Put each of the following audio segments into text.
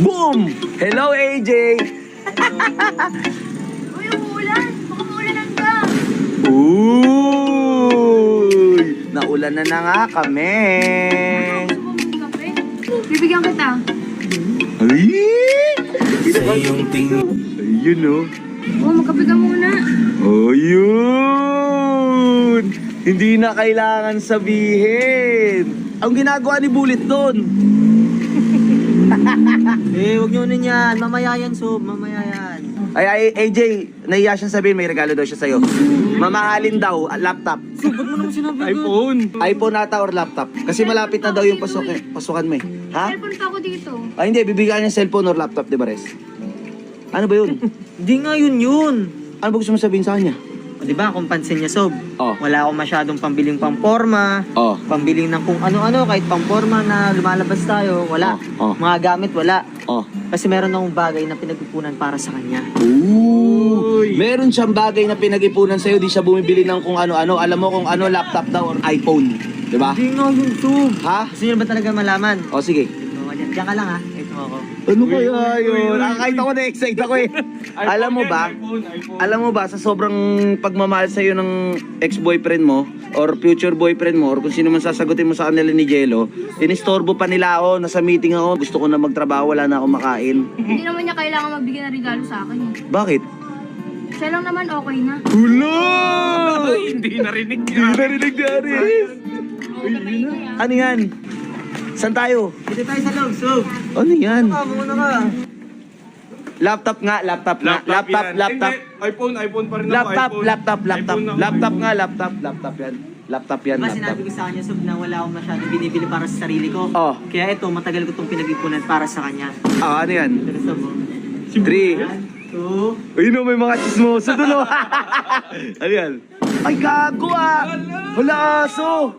Boom! Hello, AJ! Uy, umuulan. Baka maulan hanggang. Uy! Naulan na nga kami. Gusto mo mong kape? Bibigyan kita. Ay! Sa iyong tingin Ayun, oh. Oo, magkape ka muna. Ayun! Hindi na kailangan sabihin. Ang ginagawa ni Bullet doon. Huwag nyo nun yan. Mamaya yan, Sob. Mamaya yan. Ay, AJ, nahiya siyang sabihin, may regalo daw siya sa'yo. Mamahalin daw, laptop. Sob, ba't mo naman sinabi iPhone. iPhone ata or laptop. Kasi malapit na daw yung pasukan mo eh. Ha? Cellphone pa ako dito. Ay hindi, bibigyan niya cellphone or laptop, di ba, Res? Ano ba yun? Hindi nga yun. Ano ba gusto mo sabihin sa kanya? O, diba, kung pansin niya, Sob, Oh. wala akong masyadong pambiling pamporma, Oh. pambiling ng kung ano-ano, kahit pamporma na lumalabas tayo, wala. Oh. Mga gamit, wala. Oh. Kasi meron akong bagay na pinagpupunan para sa kanya. Ooh. Meron siyang bagay na pinag-ipunan sa'yo, di siya bumibili ng kung ano-ano. Alam mo kung ano, laptop daw or iPhone. Di ba? Hindi nga yun, Sob. Ha? Gusto niyo ba talaga malaman? O sige. Diyan ka lang, ha? Ito ako. Ano kaya yun? Kahit ako na-excite ako eh. Alam mo ba? Alam mo ba, sa sobrang pagmamahal sa'yo ng ex-boyfriend mo or future boyfriend mo or kung sino man sasagutin mo sa kanila ni Jello, inistorbo pa nila ako, nasa meeting ako, gusto ko na magtrabaho, wala na akong makain. Hindi naman niya kailangan magbigay ng regalo sa akin eh. Bakit? Siya lang naman okay na. Hulo! Hindi narinig Hindi narinig ni Aris. Ano yan? Saan tayo? Dito tayo sa loob, Sob. Ano yan? Muna ka. Laptop nga, laptop nga. Laptop, laptop. iPhone pa rin ako. Laptop, iPhone. laptop, laptop. iPhone ako. Laptop nga, laptop, laptop yan. Laptop yan, Diba laptop. sinabi ko sa kanya, Sob, na wala akong masyadong binibili para sa sarili ko. Oh. Kaya ito, matagal ko itong pinag-ipunan para sa kanya. Ah, ano yan? Ito, Sob. 3. 2. Ayun o, may mga chismoso dun o. Ano yan? Ay, gago ah! Wala aso!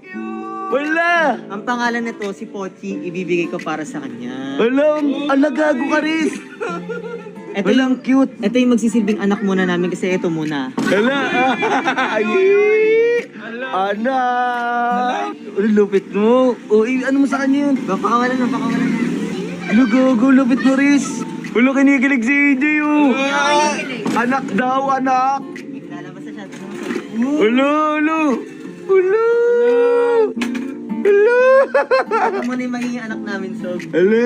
Wala! Ang pangalan nito, si Pochi, ibibigay ko para sa kanya. Wala, ala gago ka Riz! Ito Walang cute! Ito yung magsisilbing anak muna namin kasi ito muna. Wala! Ay! Anak! Ano, lupit mo? Uy, ano mo sa kanya yun? Pakawalan na. Ano gago, lupit mo Riz! Wala, kinikilig si AJ oh! Anak daw, anak! Lalabas na siya. Wala, wala! Wala! Wala! Ito muna yung magiging anak namin, Sob. Wala!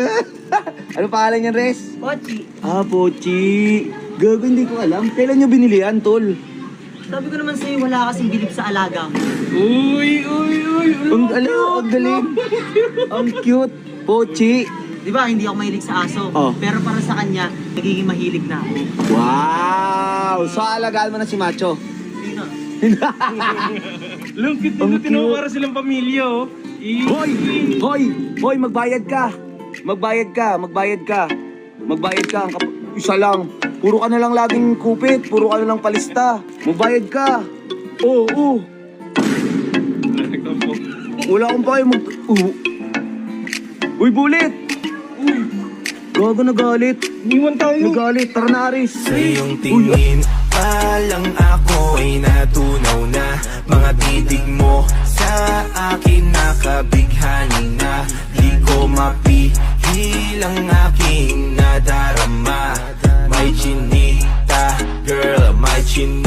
Ano pangalan niyan, Res? Pochi. Ah, Pochi. Gago, hindi ko alam. Kailan niyo binili yan, tol? Sabi ko naman sa'yo, wala kasing bilib sa alaga mo. Uy. Ang ang galing. Ang cute. Pochi. Di ba, hindi ako mahilig sa aso. Oh. Pero para sa kanya, nagiging mahilig na ako. Wow! So, alagaan mo na si Macho. Sino? Lungkit Ang dito, tinawa cute. para silang pamilya, oh. Hoy! Hoy! Hoy, magbayad ka! Magbayad ka! Magbayad ka! Magbayad ka! Isa lang. Puro ka na lang laging kupit. Puro ka na lang palista. Magbayad ka! Oo, oo. Nagtampo. Wala akong pakiyo mag... Uy, Bullet! Gago, nagalit. Iwan tayo. Nagalit. Tara na, Aris. Sa iyong tingin pa lang ako ay natunaw na. Mga titig mo sa akin nakabighani na. Di ko mapihil ang aking nadarama. May chinita, girl, may chinita.